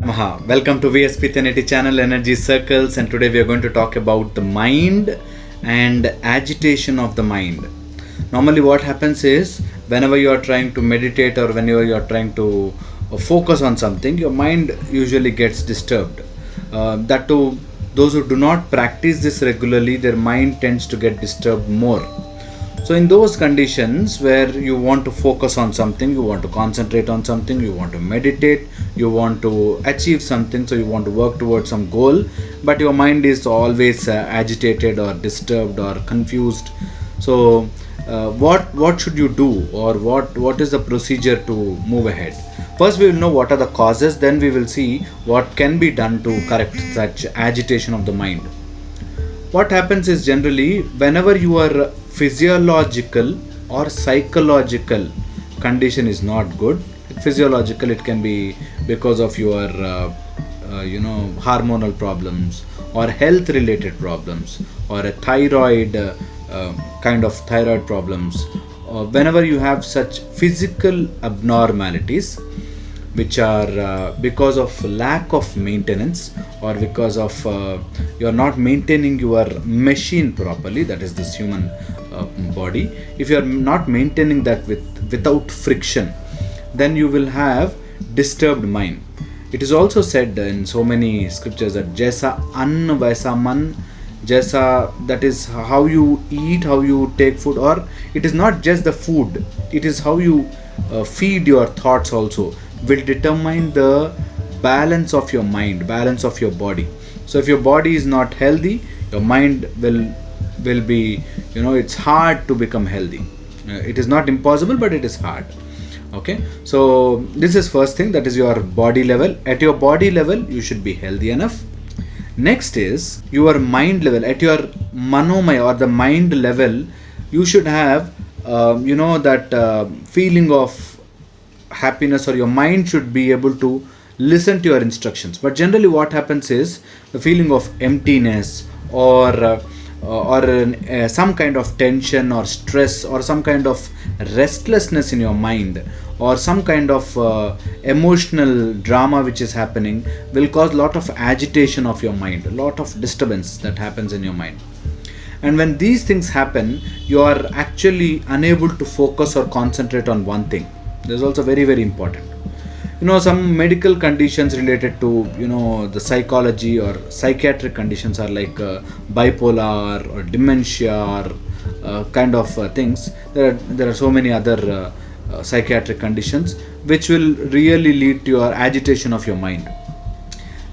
Namaha. Welcome to VSPTenneti channel Energy Circles, and today we are going to talk about the mind and agitation of the mind. Normally what happens is, whenever you are trying to meditate or whenever you are trying to focus on something, your mind usually gets disturbed. That too, those who do not practice this regularly, their mind tends to get disturbed more. So in those conditions where you want to focus on something, you want to concentrate on something, you want to meditate, you want to achieve something, so you want to work towards some goal, but your mind is always agitated or disturbed or confused. So what should you do, or what is the procedure to move ahead? First we will know what are the causes, then we will see what can be done to correct such agitation of the mind. What happens is, generally whenever your physiological or psychological condition is not good, physiological, it can be because of your hormonal problems or health related problems or a thyroid kind of thyroid problems. Whenever you have such physical abnormalities which are because of lack of maintenance, or because of you are not maintaining your machine properly, that is this human body. If you are not maintaining that without friction, then you will have disturbed mind. It is also said in so many scriptures that jaisa ann vaisa man, jaisa, that is how you eat, how you take food, or it is not just the food, it is how you feed your thoughts also, will determine the balance of your mind, balance of your body. So if your body is not healthy, your mind will be, it's hard to become healthy. It is not impossible, but it is hard. Okay, so this is first thing, that is your body level. At your body level you should be healthy enough. Next is your mind level. At your manomaya, or the mind level, you should have that feeling of happiness, or your mind should be able to listen to your instructions. But generally what happens is the feeling of emptiness, or some kind of tension or stress, or some kind of restlessness in your mind, or some kind of emotional drama which is happening, will cause a lot of agitation of your mind, a lot of disturbance that happens in your mind. And when these things happen, you are actually unable to focus or concentrate on one thing. This is also very, very important. Some medical conditions related to the psychology or psychiatric conditions are like bipolar or dementia, or kind of things. There are so many other psychiatric conditions which will really lead to your agitation of your mind.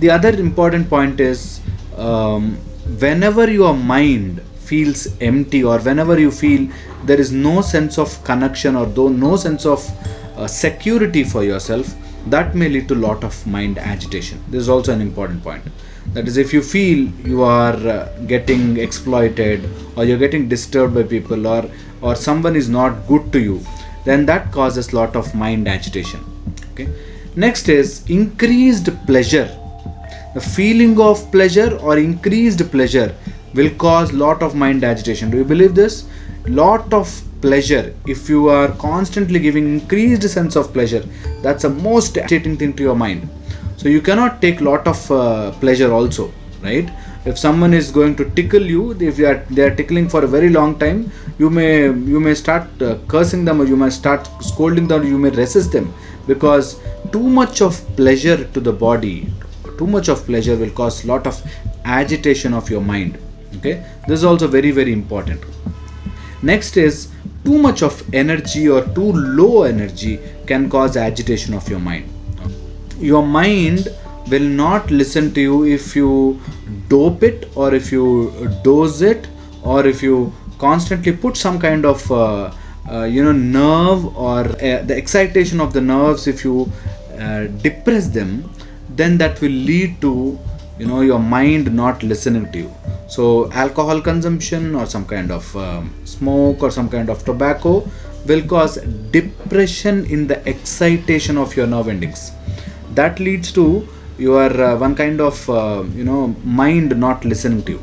The other important point is, whenever your mind feels empty, or whenever you feel there is no sense of connection, or no sense of security for yourself, that may lead to a lot of mind agitation. This is also an important point. That is, if you feel you are getting exploited, or you're getting disturbed by people, or someone is not good to you, then that causes a lot of mind agitation. Okay. Next is increased pleasure. The feeling of pleasure or increased pleasure will cause lot of mind agitation. Do you believe this? Lot of pleasure, if you are constantly giving increased sense of pleasure, that's the most agitating thing to your mind. So you cannot take lot of pleasure also, right? If someone is going to tickle you, if they are tickling for a very long time, you may start cursing them, or you may start scolding them, or you may resist them, because too much of pleasure to the body, too much of pleasure will cause lot of agitation of your mind. Okay, this is also very, very important. Next is, too much of energy or too low energy can cause agitation of your mind. Your mind will not listen to you if you dope it, or if you dose it, or if you constantly put some kind of nerve, or the excitation of the nerves, if you depress them, then that will lead to your mind not listening to you. So alcohol consumption, or some kind of smoke, or some kind of tobacco will cause depression in the excitation of your nerve endings. That leads to your one kind of mind not listening to you.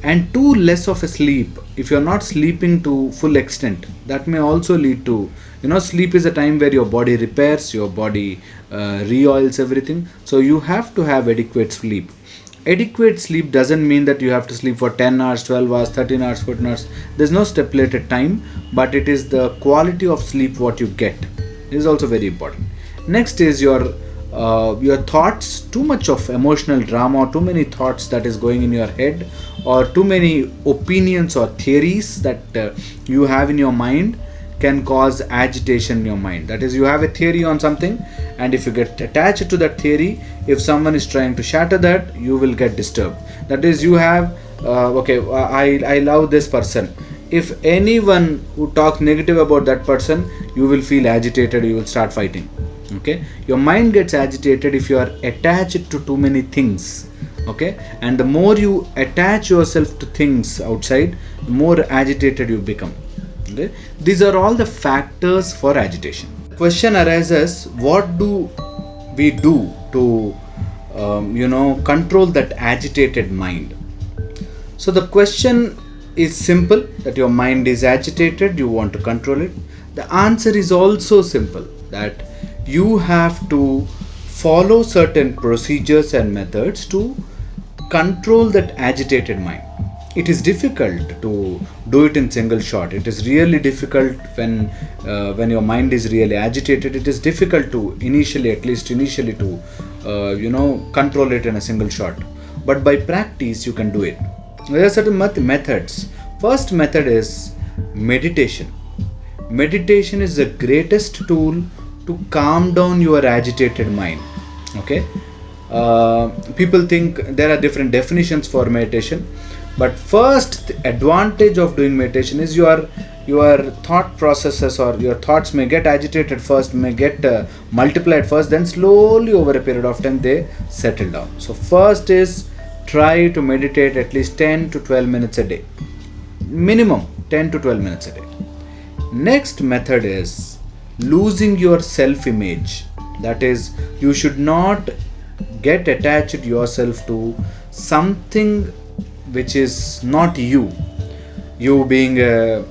And too less of a sleep, if you're not sleeping to full extent, that may also lead to, sleep is a time where your body repairs, your body re-oils everything. So you have to have adequate sleep. Adequate sleep doesn't mean that you have to sleep for 10 hours, 12 hours, 13 hours, 14 hours. There's no stipulated time, but it is the quality of sleep what you get. It is also very important. Next is your thoughts. Too much of emotional drama, too many thoughts that is going in your head, or too many opinions or theories that you have in your mind can cause agitation in your mind. That is, you have a theory on something, and if you get attached to that theory, if someone is trying to shatter that, you will get disturbed. That is, you have I love this person. If anyone who talks negative about that person, you will feel agitated, you will start fighting. Okay, your mind gets agitated if you are attached to too many things. Okay, and the more you attach yourself to things outside, the more agitated you become. Okay, these are all the factors for agitation. The question arises, what do we do to control that agitated mind? So the question is simple, that your mind is agitated, you want to control it. The answer is also simple, that you have to follow certain procedures and methods to control that agitated mind. It is difficult to do it in single shot. It is really difficult when your mind is really agitated. It is difficult to initially to control it in a single shot. But by practice you can do it. There are certain methods. First method is meditation. Meditation is the greatest tool to calm down your agitated mind. Okay, people think there are different definitions for meditation, but first the advantage of doing meditation is your thought processes, or your thoughts may get agitated first, may get multiplied first, then slowly over a period of time they settle down. So first is, try to meditate at least 10 to 12 minutes a day, minimum 10 to 12 minutes a day. Next method is losing your self-image. That is, you should not get attached yourself to something which is not you. You being a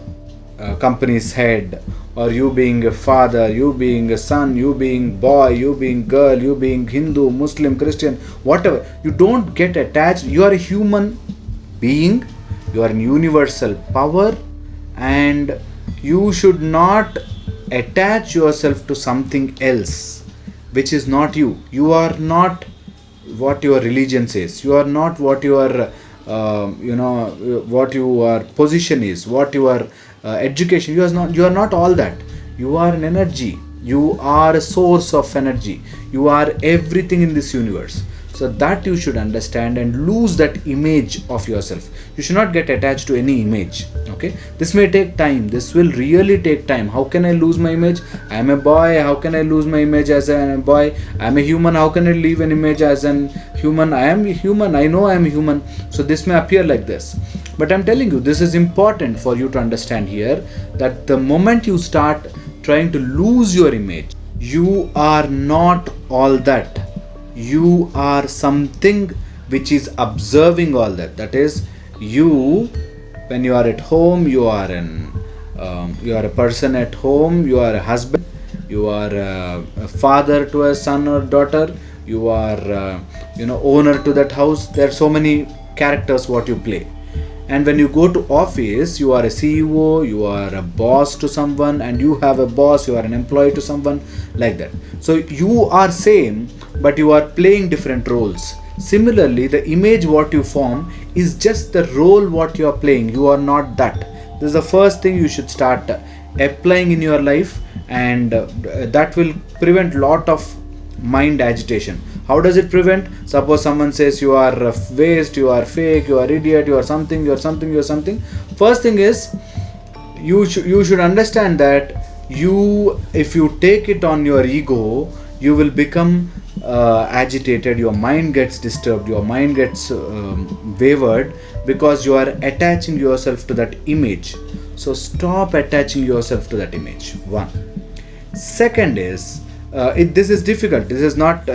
company's head, or you being a father, you being a son, you being boy, you being girl, you being Hindu, Muslim, Christian, whatever. You don't get attached. You are a human being. You are a universal power, and you should not attach yourself to something else which is not you. You are not what your religion says. You are not what your what your position is, what your education. You are not all that. You are an energy. You are a source of energy. You are everything in this universe. So that you should understand and lose that image of yourself. You should not get attached to any image. Okay, this may take time. This will really take time. How can I lose my image? I am a boy. How can I lose my image as a boy? I am a human. How can I leave an image as an human? I am human. I know I am human. So this may appear like this. But I am telling you, this is important for you to understand here, that the moment you start trying to lose your image, you are not all that. You are something which is observing all that. That is, you, when you are at home, you are a person at home. You are a husband. You are a father to a son or daughter. You are owner to that house. There are so many characters what you play. And when you go to office, you are a CEO, you are a boss to someone, and you have a boss, you are an employee to someone, like that. So you are same, but you are playing different roles. Similarly, the image what you form is just the role what you are playing. You are not that. This is the first thing you should start applying in your life, and that will prevent lot of mind agitation. How does it prevent? Suppose someone says you are waste, you are fake, you are idiot, you are something, you are something, you are something. First thing is, you should understand that if you take it on your ego, you will become agitated. Your mind gets disturbed, your mind gets wavered, because you are attaching yourself to that image. So stop attaching yourself to that image. One. Second is, This is difficult. This is not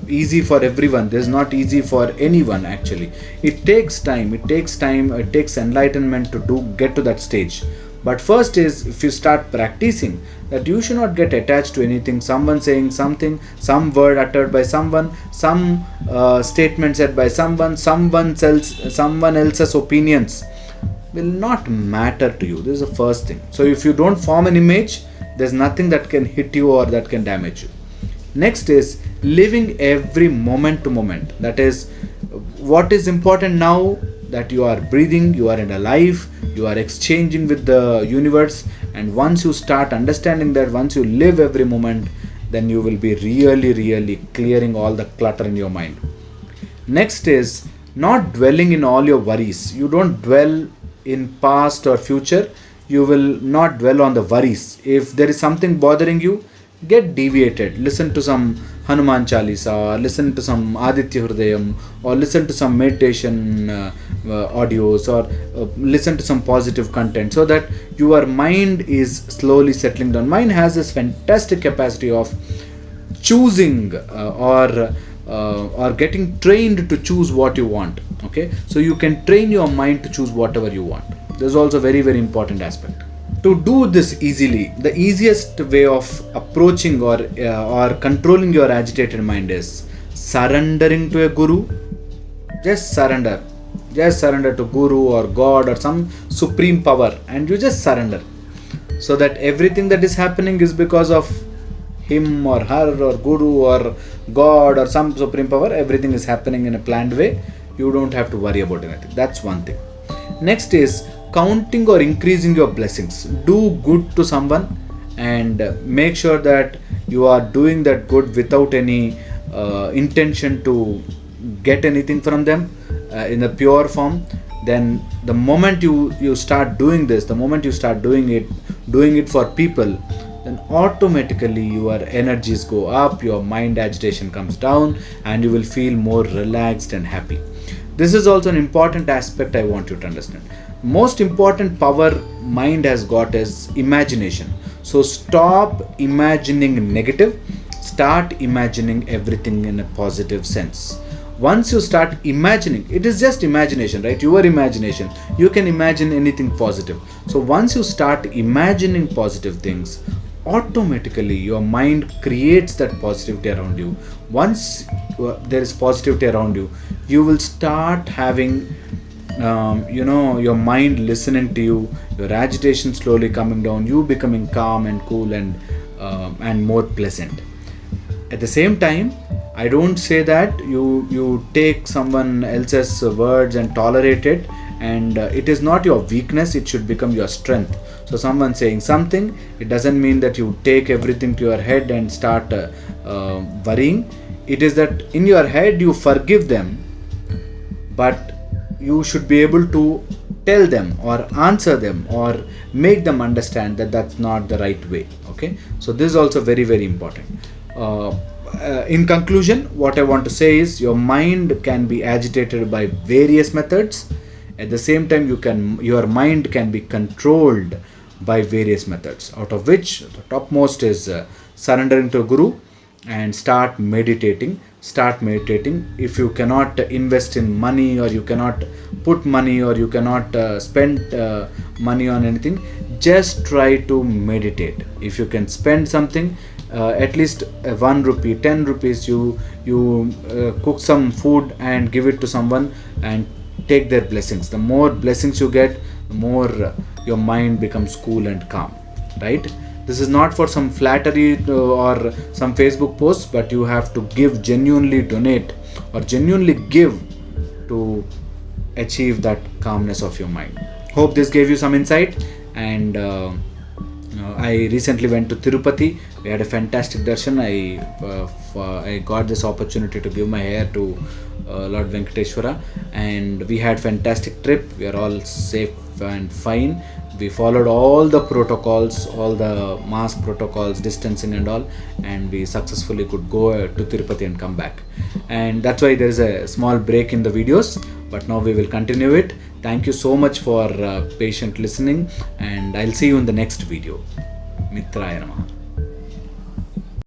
easy for everyone. This is not easy for anyone actually. It takes time. It takes enlightenment to get to that stage. But first is, if you start practicing, that you should not get attached to anything, someone saying something, some word uttered by someone, some statement said by someone else's opinions will not matter to you. This is the first thing. So if you don't form an image, there's nothing that can hit you or that can damage you. Next is living every moment to moment. That is, what is important now, that you are breathing, you are in a life, you are exchanging with the universe, and once you start understanding that, once you live every moment, then you will be really clearing all the clutter in your mind. Next is not dwelling in all your worries. You don't dwell in past or future. You will not dwell on the worries. If there is something bothering you, get deviated. Listen to some Hanuman Chalisa, listen to some Aditya Hridayam, or listen to some meditation audios, or listen to some positive content, so that your mind is slowly settling down. Mind has this fantastic capacity of choosing or getting trained to choose what you want. Okay, so you can train your mind to choose whatever you want. This is also very important aspect. To do this easily, the easiest way of approaching or controlling your agitated mind is surrendering to a guru. Just surrender to guru or God or some supreme power, and you just surrender, so that everything that is happening is because of him or her or guru or God or some supreme power. Everything is happening in a planned way. You don't have to worry about anything. That's one thing. Next is counting or increasing your blessings. Do good to someone and make sure that you are doing that good without any intention to get anything from them in a pure form. Then the moment you start doing this, the moment you start doing it for people, then automatically your energies go up, your mind agitation comes down, and you will feel more relaxed and happy. This is also an important aspect I want you to understand. Most important power mind has got is imagination. So stop imagining negative, start imagining everything in a positive sense. Once you start imagining, it is just imagination, right? Your imagination, you can imagine anything positive. So once you start imagining positive things, automatically your mind creates that positivity around you. Once there is positivity around you, you will start having your mind listening to you, your agitation slowly coming down, you becoming calm and cool and more pleasant. At the same time, I don't say that you take someone else's words and tolerate it, and it is not your weakness, it should become your strength. So someone saying something, it doesn't mean that you take everything to your head and start worrying. It is that in your head you forgive them, but you should be able to tell them or answer them or make them understand that that's not the right way. Okay, so this is also very important. In conclusion, what I want to say is, your mind can be agitated by various methods. At the same time, your mind can be controlled by various methods, out of which the topmost is surrendering to a guru and start meditating. If you cannot invest in money, or you cannot put money, or you cannot spend money on anything, just try to meditate. If you can spend something, at least 1 rupee, 10 rupees, you cook some food and give it to someone and take their blessings. The more blessings you get, the more your mind becomes cool and calm, right? This is not for some flattery or some Facebook posts, but you have to give, genuinely donate or genuinely give to achieve that calmness of your mind. Hope this gave you some insight. And I recently went to Tirupati. We had a fantastic darshan. I got this opportunity to give my hair to Lord Venkateshwara, and we had fantastic trip. We are all safe and fine. We followed all the protocols, all the mask protocols, distancing and all, and we successfully could go to Tirupati and come back. And that's why there is a small break in the videos, but now we will continue it. Thank you so much for patient listening, and I'll see you in the next video. Mitraaya namaha.